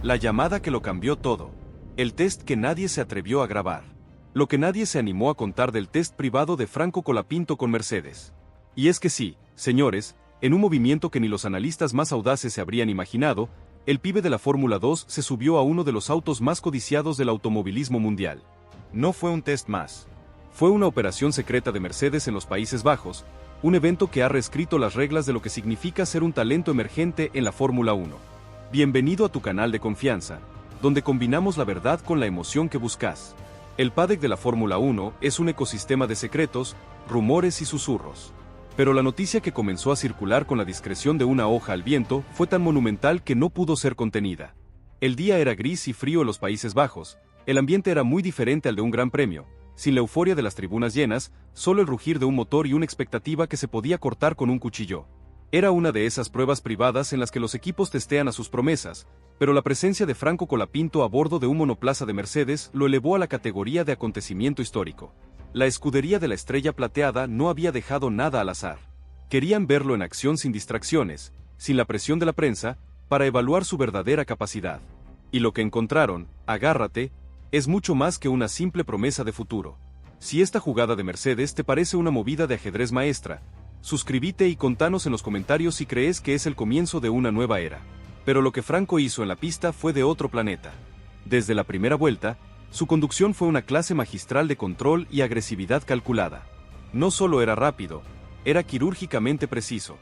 La llamada que lo cambió todo. El test que nadie se atrevió a grabar. Lo que nadie se animó a contar del test privado de Franco Colapinto con Mercedes. Y es que sí, señores, en un movimiento que ni los analistas más audaces se habrían imaginado, el pibe de la Fórmula 2 se subió a uno de los autos más codiciados del automovilismo mundial. No fue un test más. Fue una operación secreta de Mercedes en los Países Bajos, un evento que ha reescrito las reglas de lo que significa ser un talento emergente en la Fórmula 1. Bienvenido a tu canal de confianza, donde combinamos la verdad con la emoción que buscas. El paddock de la Fórmula 1 es un ecosistema de secretos, rumores y susurros. Pero la noticia que comenzó a circular con la discreción de una hoja al viento fue tan monumental que no pudo ser contenida. El día era gris y frío en los Países Bajos, el ambiente era muy diferente al de un gran premio, sin la euforia de las tribunas llenas, solo el rugir de un motor y una expectativa que se podía cortar con un cuchillo. Era una de esas pruebas privadas en las que los equipos testean a sus promesas, pero la presencia de Franco Colapinto a bordo de un monoplaza de Mercedes lo elevó a la categoría de acontecimiento histórico. La escudería de la Estrella Plateada no había dejado nada al azar. Querían verlo en acción sin distracciones, sin la presión de la prensa, para evaluar su verdadera capacidad. Y lo que encontraron, agárrate, es mucho más que una simple promesa de futuro. Si esta jugada de Mercedes te parece una movida de ajedrez maestra, suscríbete y contanos en los comentarios si crees que es el comienzo de una nueva era. Pero lo que Franco hizo en la pista fue de otro planeta. Desde la primera vuelta, su conducción fue una clase magistral de control y agresividad calculada. No solo era rápido, era quirúrgicamente preciso.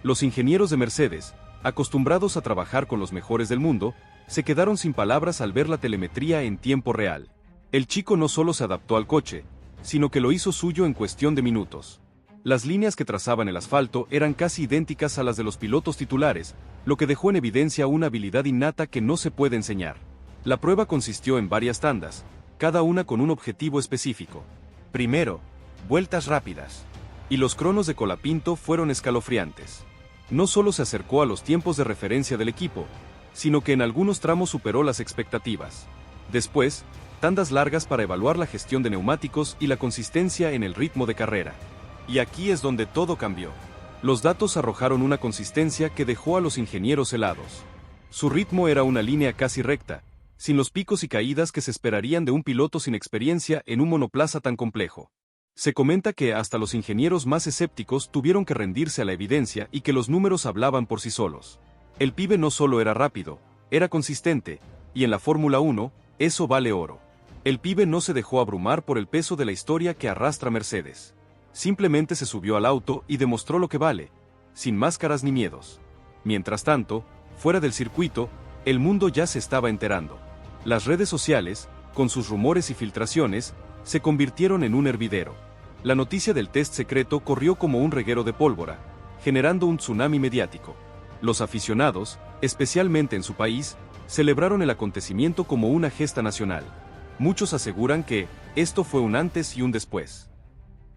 Los ingenieros de Mercedes, acostumbrados a trabajar con los mejores del mundo, se quedaron sin palabras al ver la telemetría en tiempo real. El chico no solo se adaptó al coche, sino que lo hizo suyo en cuestión de minutos. Las líneas que trazaban el asfalto eran casi idénticas a las de los pilotos titulares, lo que dejó en evidencia una habilidad innata que no se puede enseñar. La prueba consistió en varias tandas, cada una con un objetivo específico. Primero, vueltas rápidas. Y los cronos de Colapinto fueron escalofriantes. No solo se acercó a los tiempos de referencia del equipo, sino que en algunos tramos superó las expectativas. Después, tandas largas para evaluar la gestión de neumáticos y la consistencia en el ritmo de carrera. Y aquí es donde todo cambió. Los datos arrojaron una consistencia que dejó a los ingenieros helados. Su ritmo era una línea casi recta, sin los picos y caídas que se esperarían de un piloto sin experiencia en un monoplaza tan complejo. Se comenta que hasta los ingenieros más escépticos tuvieron que rendirse a la evidencia y que los números hablaban por sí solos. El pibe no solo era rápido, era consistente, y en la Fórmula 1, eso vale oro. El pibe no se dejó abrumar por el peso de la historia que arrastra Mercedes. Simplemente se subió al auto y demostró lo que vale, sin máscaras ni miedos. Mientras tanto, fuera del circuito, el mundo ya se estaba enterando. Las redes sociales, con sus rumores y filtraciones, se convirtieron en un hervidero. La noticia del test secreto corrió como un reguero de pólvora, generando un tsunami mediático. Los aficionados, especialmente en su país, celebraron el acontecimiento como una gesta nacional. Muchos aseguran que esto fue un antes y un después.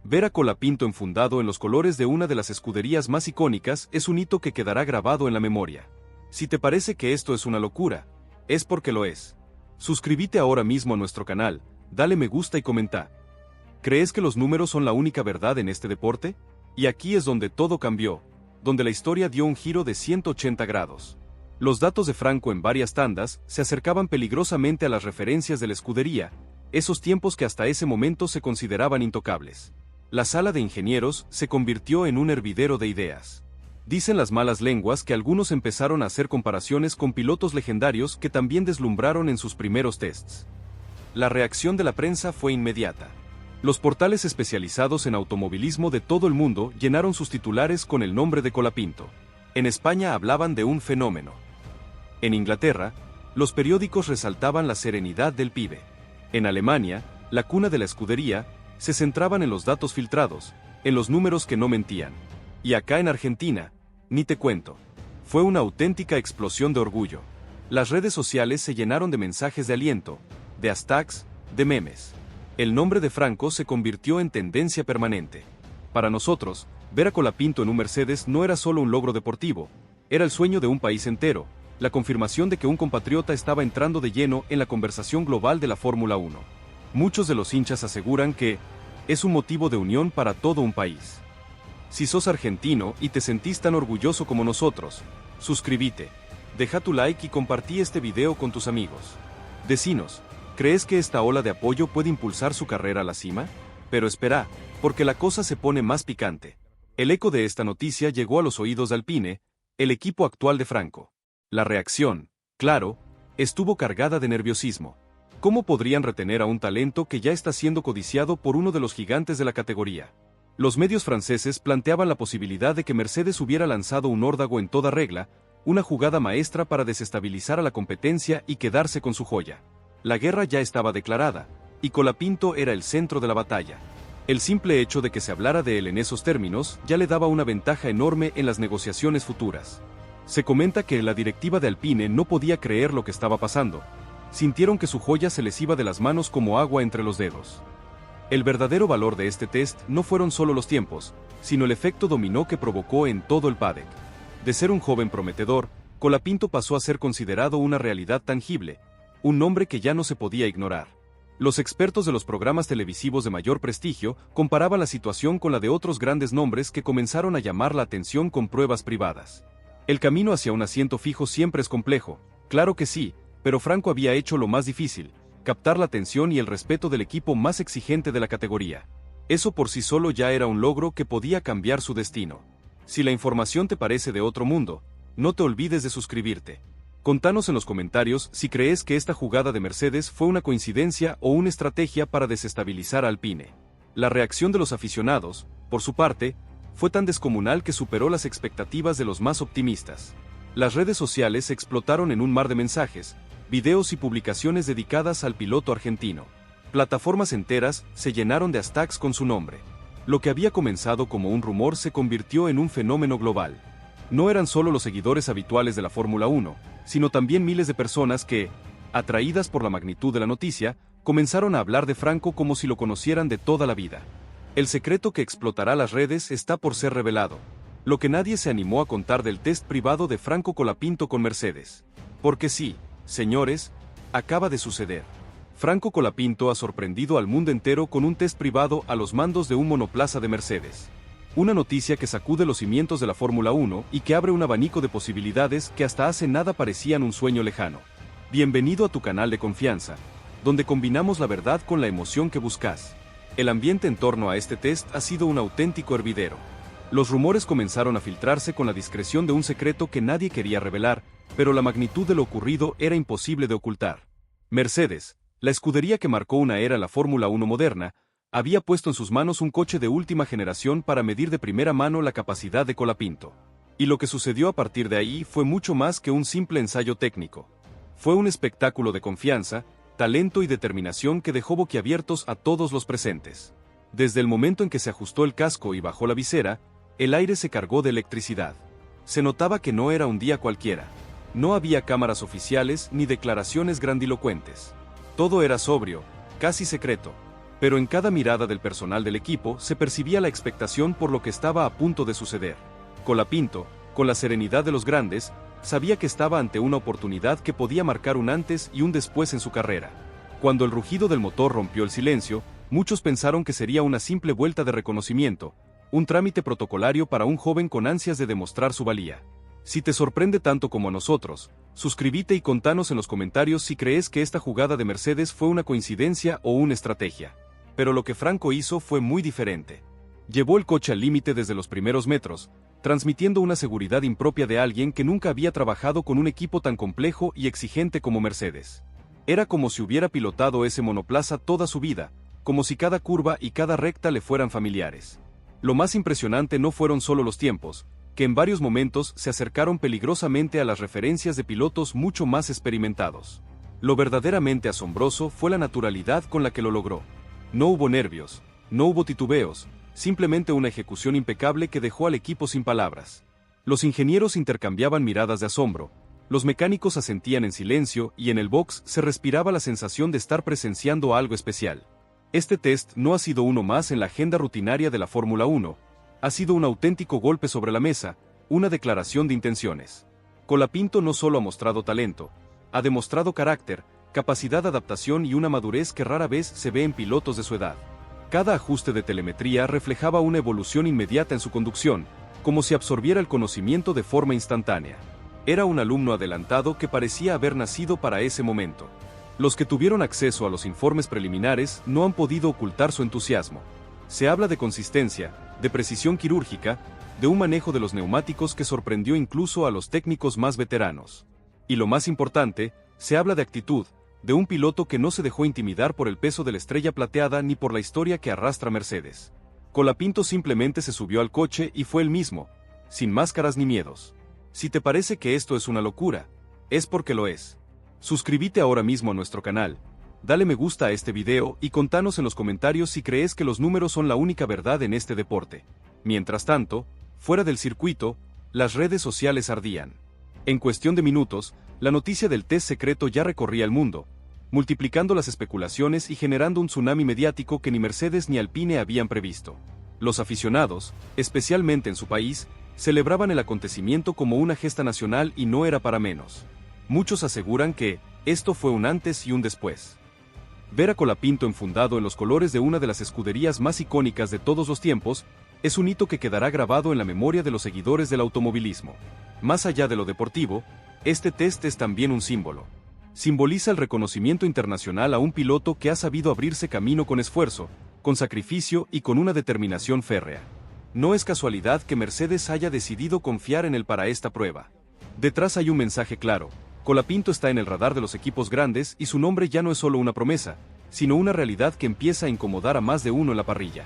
Ver a Colapinto enfundado en los colores de una de las escuderías más icónicas es un hito que quedará grabado en la memoria. Si te parece que esto es una locura, es porque lo es. Suscríbete ahora mismo a nuestro canal, dale me gusta y comenta. ¿Crees que los números son la única verdad en este deporte? Y aquí es donde todo cambió, donde la historia dio un giro de 180 grados. Los datos de Franco en varias tandas se acercaban peligrosamente a las referencias de la escudería, esos tiempos que hasta ese momento se consideraban intocables. La sala de ingenieros se convirtió en un hervidero de ideas. Dicen las malas lenguas que algunos empezaron a hacer comparaciones con pilotos legendarios que también deslumbraron en sus primeros tests. La reacción de la prensa fue inmediata. Los portales especializados en automovilismo de todo el mundo llenaron sus titulares con el nombre de Colapinto. En España hablaban de un fenómeno. En Inglaterra, los periódicos resaltaban la serenidad del pibe. En Alemania, la cuna de la escudería, se centraban en los datos filtrados, en los números que no mentían. Y acá en Argentina, ni te cuento. Fue una auténtica explosión de orgullo. Las redes sociales se llenaron de mensajes de aliento, de hashtags, de memes. El nombre de Franco se convirtió en tendencia permanente. Para nosotros, ver a Colapinto en un Mercedes no era solo un logro deportivo, era el sueño de un país entero, la confirmación de que un compatriota estaba entrando de lleno en la conversación global de la Fórmula 1. Muchos de los hinchas aseguran que es un motivo de unión para todo un país. Si sos argentino y te sentís tan orgulloso como nosotros, suscríbete, Deja tu like y compartí este video con tus amigos. Decinos, ¿crees que esta ola de apoyo puede impulsar su carrera a la cima? Pero espera, porque la cosa se pone más picante. El eco de esta noticia llegó a los oídos de Alpine, el equipo actual de Franco. La reacción, claro, estuvo cargada de nerviosismo. ¿Cómo podrían retener a un talento que ya está siendo codiciado por uno de los gigantes de la categoría? Los medios franceses planteaban la posibilidad de que Mercedes hubiera lanzado un órdago en toda regla, una jugada maestra para desestabilizar a la competencia y quedarse con su joya. La guerra ya estaba declarada, y Colapinto era el centro de la batalla. El simple hecho de que se hablara de él en esos términos ya le daba una ventaja enorme en las negociaciones futuras. Se comenta que la directiva de Alpine no podía creer lo que estaba pasando. Sintieron que su joya se les iba de las manos como agua entre los dedos. El verdadero valor de este test no fueron solo los tiempos, sino el efecto dominó que provocó en todo el paddock. De ser un joven prometedor, Colapinto pasó a ser considerado una realidad tangible, un nombre que ya no se podía ignorar. Los expertos de los programas televisivos de mayor prestigio comparaban la situación con la de otros grandes nombres que comenzaron a llamar la atención con pruebas privadas. El camino hacia un asiento fijo siempre es complejo, claro que sí, pero Franco había hecho lo más difícil, captar la atención y el respeto del equipo más exigente de la categoría. Eso por sí solo ya era un logro que podía cambiar su destino. Si la información te parece de otro mundo, no te olvides de suscribirte. Contanos en los comentarios si crees que esta jugada de Mercedes fue una coincidencia o una estrategia para desestabilizar a Alpine. La reacción de los aficionados, por su parte, fue tan descomunal que superó las expectativas de los más optimistas. Las redes sociales explotaron en un mar de mensajes, videos y publicaciones dedicadas al piloto argentino. Plataformas enteras se llenaron de hashtags con su nombre. Lo que había comenzado como un rumor se convirtió en un fenómeno global. No eran solo los seguidores habituales de la Fórmula 1, sino también miles de personas que, atraídas por la magnitud de la noticia, comenzaron a hablar de Franco como si lo conocieran de toda la vida. El secreto que explotará las redes está por ser revelado. Lo que nadie se animó a contar del test privado de Franco Colapinto con Mercedes. Porque sí, señores, acaba de suceder. Franco Colapinto ha sorprendido al mundo entero con un test privado a los mandos de un monoplaza de Mercedes. Una noticia que sacude los cimientos de la Fórmula 1 y que abre un abanico de posibilidades que hasta hace nada parecían un sueño lejano. Bienvenido a tu canal de confianza, donde combinamos la verdad con la emoción que buscas. El ambiente en torno a este test ha sido un auténtico hervidero. Los rumores comenzaron a filtrarse con la discreción de un secreto que nadie quería revelar, pero la magnitud de lo ocurrido era imposible de ocultar. Mercedes, la escudería que marcó una era en la Fórmula 1 moderna, había puesto en sus manos un coche de última generación para medir de primera mano la capacidad de Colapinto. Y lo que sucedió a partir de ahí fue mucho más que un simple ensayo técnico. Fue un espectáculo de confianza, talento y determinación que dejó boquiabiertos a todos los presentes. Desde el momento en que se ajustó el casco y bajó la visera, el aire se cargó de electricidad. Se notaba que no era un día cualquiera. No había cámaras oficiales ni declaraciones grandilocuentes. Todo era sobrio, casi secreto. Pero en cada mirada del personal del equipo se percibía la expectación por lo que estaba a punto de suceder. Colapinto, con la serenidad de los grandes, sabía que estaba ante una oportunidad que podía marcar un antes y un después en su carrera. Cuando el rugido del motor rompió el silencio, muchos pensaron que sería una simple vuelta de reconocimiento, un trámite protocolario para un joven con ansias de demostrar su valía. Si te sorprende tanto como a nosotros, suscríbete y contanos en los comentarios si crees que esta jugada de Mercedes fue una coincidencia o una estrategia. Pero lo que Franco hizo fue muy diferente. Llevó el coche al límite desde los primeros metros, transmitiendo una seguridad impropia de alguien que nunca había trabajado con un equipo tan complejo y exigente como Mercedes. Era como si hubiera pilotado ese monoplaza toda su vida, como si cada curva y cada recta le fueran familiares. Lo más impresionante no fueron solo los tiempos, que en varios momentos se acercaron peligrosamente a las referencias de pilotos mucho más experimentados. Lo verdaderamente asombroso fue la naturalidad con la que lo logró. No hubo nervios, no hubo titubeos, simplemente una ejecución impecable que dejó al equipo sin palabras. Los ingenieros intercambiaban miradas de asombro, los mecánicos asentían en silencio y en el box se respiraba la sensación de estar presenciando algo especial. Este test no ha sido uno más en la agenda rutinaria de la Fórmula 1, ha sido un auténtico golpe sobre la mesa, una declaración de intenciones. Colapinto no solo ha mostrado talento, ha demostrado carácter, capacidad de adaptación y una madurez que rara vez se ve en pilotos de su edad. Cada ajuste de telemetría reflejaba una evolución inmediata en su conducción, como si absorbiera el conocimiento de forma instantánea. Era un alumno adelantado que parecía haber nacido para ese momento. Los que tuvieron acceso a los informes preliminares no han podido ocultar su entusiasmo. Se habla de consistencia, de precisión quirúrgica, de un manejo de los neumáticos que sorprendió incluso a los técnicos más veteranos. Y lo más importante, se habla de actitud, de un piloto que no se dejó intimidar por el peso de la estrella plateada ni por la historia que arrastra Mercedes. Colapinto simplemente se subió al coche y fue el mismo, sin máscaras ni miedos. Si te parece que esto es una locura, es porque lo es. Suscríbete ahora mismo a nuestro canal, dale me gusta a este video y contanos en los comentarios si crees que los números son la única verdad en este deporte. Mientras tanto, fuera del circuito, las redes sociales ardían. En cuestión de minutos, la noticia del test secreto ya recorría el mundo, multiplicando las especulaciones y generando un tsunami mediático que ni Mercedes ni Alpine habían previsto. Los aficionados, especialmente en su país, celebraban el acontecimiento como una gesta nacional y no era para menos. Muchos aseguran que esto fue un antes y un después. Ver a Colapinto enfundado en los colores de una de las escuderías más icónicas de todos los tiempos es un hito que quedará grabado en la memoria de los seguidores del automovilismo. Más allá de lo deportivo, este test es también un símbolo. Simboliza el reconocimiento internacional a un piloto que ha sabido abrirse camino con esfuerzo, con sacrificio y con una determinación férrea. No es casualidad que Mercedes haya decidido confiar en él para esta prueba. Detrás hay un mensaje claro: Colapinto está en el radar de los equipos grandes y su nombre ya no es solo una promesa, sino una realidad que empieza a incomodar a más de uno en la parrilla.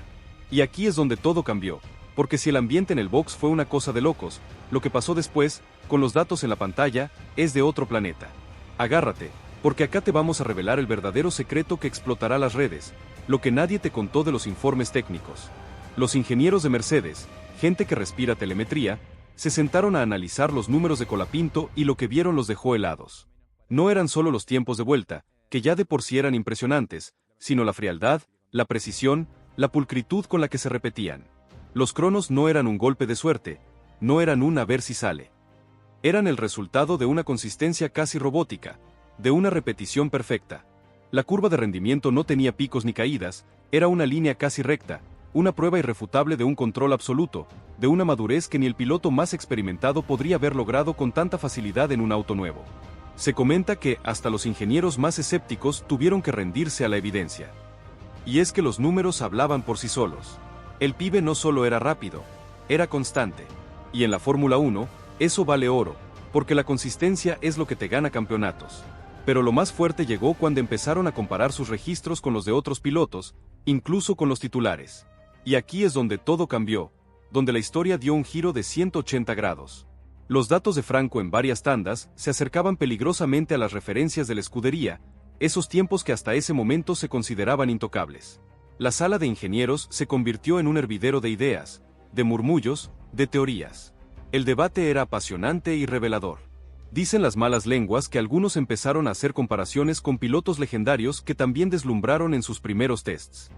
Y aquí es donde todo cambió, porque si el ambiente en el box fue una cosa de locos, lo que pasó después, con los datos en la pantalla, es de otro planeta. Agárrate, porque acá te vamos a revelar el verdadero secreto que explotará las redes, lo que nadie te contó de los informes técnicos. Los ingenieros de Mercedes, gente que respira telemetría, se sentaron a analizar los números de Colapinto y lo que vieron los dejó helados. No eran solo los tiempos de vuelta, que ya de por sí eran impresionantes, sino la frialdad, la precisión, la pulcritud con la que se repetían. Los cronos no eran un golpe de suerte, no eran un a ver si sale. Eran el resultado de una consistencia casi robótica, de una repetición perfecta. La curva de rendimiento no tenía picos ni caídas, era una línea casi recta, una prueba irrefutable de un control absoluto, de una madurez que ni el piloto más experimentado podría haber logrado con tanta facilidad en un auto nuevo. Se comenta que hasta los ingenieros más escépticos tuvieron que rendirse a la evidencia. Y es que los números hablaban por sí solos. El pibe no solo era rápido, era constante. Y en la Fórmula 1, eso vale oro, porque la consistencia es lo que te gana campeonatos. Pero lo más fuerte llegó cuando empezaron a comparar sus registros con los de otros pilotos, incluso con los titulares. Y aquí es donde todo cambió, donde la historia dio un giro de 180 grados. Los datos de Franco en varias tandas se acercaban peligrosamente a las referencias de la escudería, esos tiempos que hasta ese momento se consideraban intocables. La sala de ingenieros se convirtió en un hervidero de ideas, de murmullos, de teorías. El debate era apasionante y revelador. Dicen las malas lenguas que algunos empezaron a hacer comparaciones con pilotos legendarios que también deslumbraron en sus primeros tests.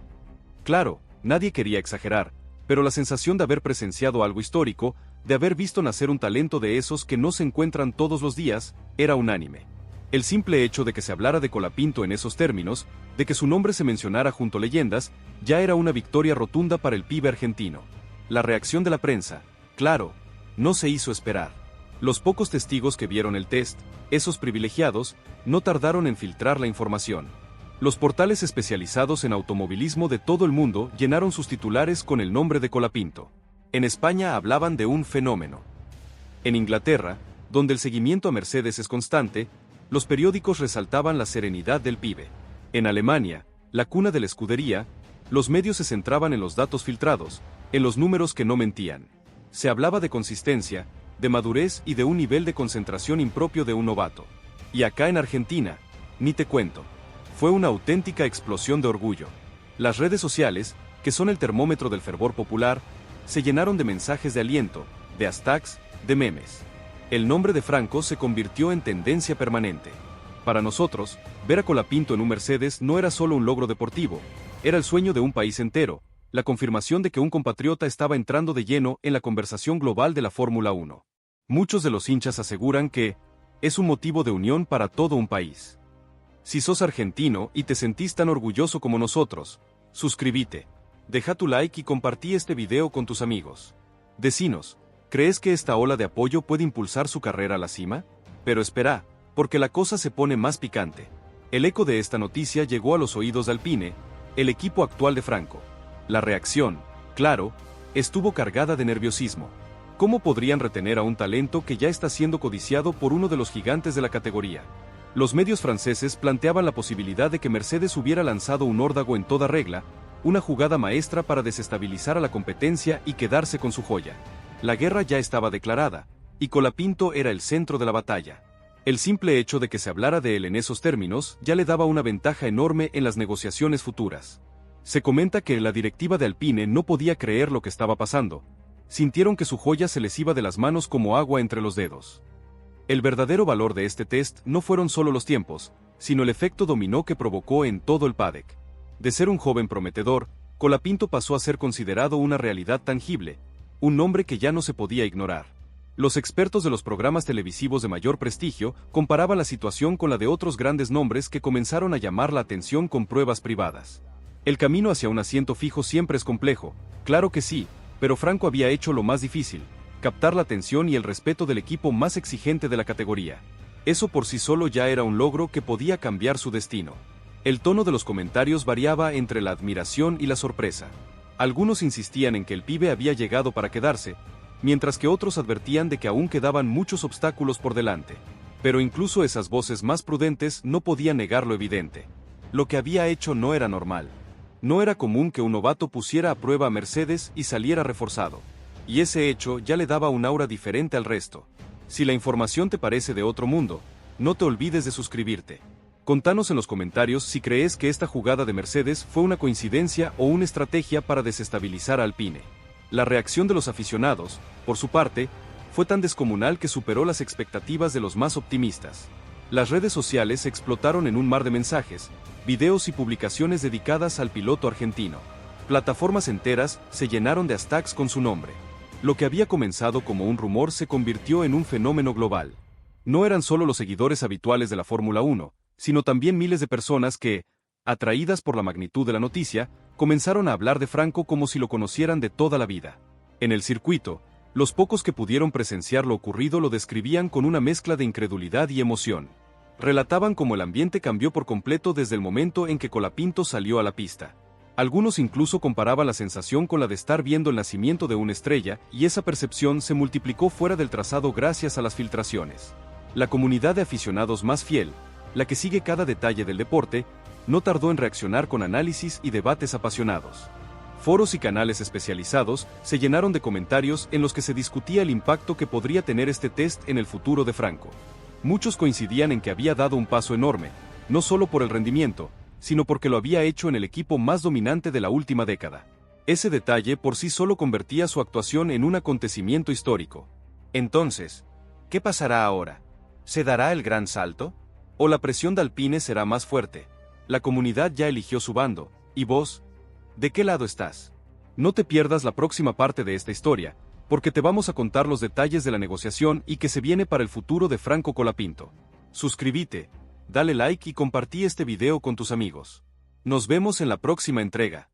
Claro, nadie quería exagerar, pero la sensación de haber presenciado algo histórico, de haber visto nacer un talento de esos que no se encuentran todos los días, era unánime. El simple hecho de que se hablara de Colapinto en esos términos, de que su nombre se mencionara junto a leyendas, ya era una victoria rotunda para el pibe argentino. La reacción de la prensa, claro, no se hizo esperar. Los pocos testigos que vieron el test, esos privilegiados, no tardaron en filtrar la información. Los portales especializados en automovilismo de todo el mundo llenaron sus titulares con el nombre de Colapinto. En España hablaban de un fenómeno. En Inglaterra, donde el seguimiento a Mercedes es constante, los periódicos resaltaban la serenidad del pibe. En Alemania, la cuna de la escudería, los medios se centraban en los datos filtrados, en los números que no mentían. Se hablaba de consistencia, de madurez y de un nivel de concentración impropio de un novato. Y acá en Argentina, ni te cuento. Fue una auténtica explosión de orgullo. Las redes sociales, que son el termómetro del fervor popular, se llenaron de mensajes de aliento, de hashtags, de memes. El nombre de Franco se convirtió en tendencia permanente. Para nosotros, ver a Colapinto en un Mercedes no era solo un logro deportivo, era el sueño de un país entero, la confirmación de que un compatriota estaba entrando de lleno en la conversación global de la Fórmula 1. Muchos de los hinchas aseguran que es un motivo de unión para todo un país. Si sos argentino y te sentís tan orgulloso como nosotros, suscríbete, deja tu like y compartí este video con tus amigos. Decinos, ¿Crees que esta ola de apoyo puede impulsar su carrera a la cima? Pero espera, porque la cosa se pone más picante. El eco de esta noticia llegó a los oídos de Alpine, el equipo actual de Franco. La reacción, claro, estuvo cargada de nerviosismo. ¿Cómo podrían retener a un talento que ya está siendo codiciado por uno de los gigantes de la categoría? Los medios franceses planteaban la posibilidad de que Mercedes hubiera lanzado un órdago en toda regla, una jugada maestra para desestabilizar a la competencia y quedarse con su joya. La guerra ya estaba declarada, y Colapinto era el centro de la batalla. El simple hecho de que se hablara de él en esos términos ya le daba una ventaja enorme en las negociaciones futuras. Se comenta que la directiva de Alpine no podía creer lo que estaba pasando. Sintieron que su joya se les iba de las manos como agua entre los dedos. El verdadero valor de este test no fueron solo los tiempos, sino el efecto dominó que provocó en todo el paddock. De ser un joven prometedor, Colapinto pasó a ser considerado una realidad tangible, un nombre que ya no se podía ignorar. Los expertos de los programas televisivos de mayor prestigio comparaban la situación con la de otros grandes nombres que comenzaron a llamar la atención con pruebas privadas. El camino hacia un asiento fijo siempre es complejo, claro que sí, pero Franco había hecho lo más difícil: captar la atención y el respeto del equipo más exigente de la categoría. Eso por sí solo ya era un logro que podía cambiar su destino. El tono de los comentarios variaba entre la admiración y la sorpresa. Algunos insistían en que el pibe había llegado para quedarse, mientras que otros advertían de que aún quedaban muchos obstáculos por delante. Pero incluso esas voces más prudentes no podían negar lo evidente. Lo que había hecho no era normal. No era común que un novato pusiera a prueba a Mercedes y saliera reforzado. Y ese hecho ya le daba un aura diferente al resto. Si la información te parece de otro mundo, no te olvides de suscribirte. Contanos en los comentarios si crees que esta jugada de Mercedes fue una coincidencia o una estrategia para desestabilizar a Alpine. La reacción de los aficionados, por su parte, fue tan descomunal que superó las expectativas de los más optimistas. Las redes sociales explotaron en un mar de mensajes, videos y publicaciones dedicadas al piloto argentino. Plataformas enteras se llenaron de hashtags con su nombre. Lo que había comenzado como un rumor se convirtió en un fenómeno global. No eran solo los seguidores habituales de la Fórmula 1, sino también miles de personas que, atraídas por la magnitud de la noticia, comenzaron a hablar de Franco como si lo conocieran de toda la vida. En el circuito, los pocos que pudieron presenciar lo ocurrido lo describían con una mezcla de incredulidad y emoción. Relataban cómo el ambiente cambió por completo desde el momento en que Colapinto salió a la pista. Algunos incluso comparaban la sensación con la de estar viendo el nacimiento de una estrella, y esa percepción se multiplicó fuera del trazado gracias a las filtraciones. La comunidad de aficionados más fiel, la que sigue cada detalle del deporte, no tardó en reaccionar con análisis y debates apasionados. Foros y canales especializados se llenaron de comentarios en los que se discutía el impacto que podría tener este test en el futuro de Franco. Muchos coincidían en que había dado un paso enorme, no solo por el rendimiento, sino porque lo había hecho en el equipo más dominante de la última década. Ese detalle por sí solo convertía su actuación en un acontecimiento histórico. Entonces, ¿qué pasará ahora? ¿Se dará el gran salto? ¿O la presión de Alpine será más fuerte? La comunidad ya eligió su bando, ¿y vos? ¿De qué lado estás? No te pierdas la próxima parte de esta historia, porque te vamos a contar los detalles de la negociación y que se viene para el futuro de Franco Colapinto. Suscríbete, dale like y compartí este video con tus amigos. Nos vemos en la próxima entrega.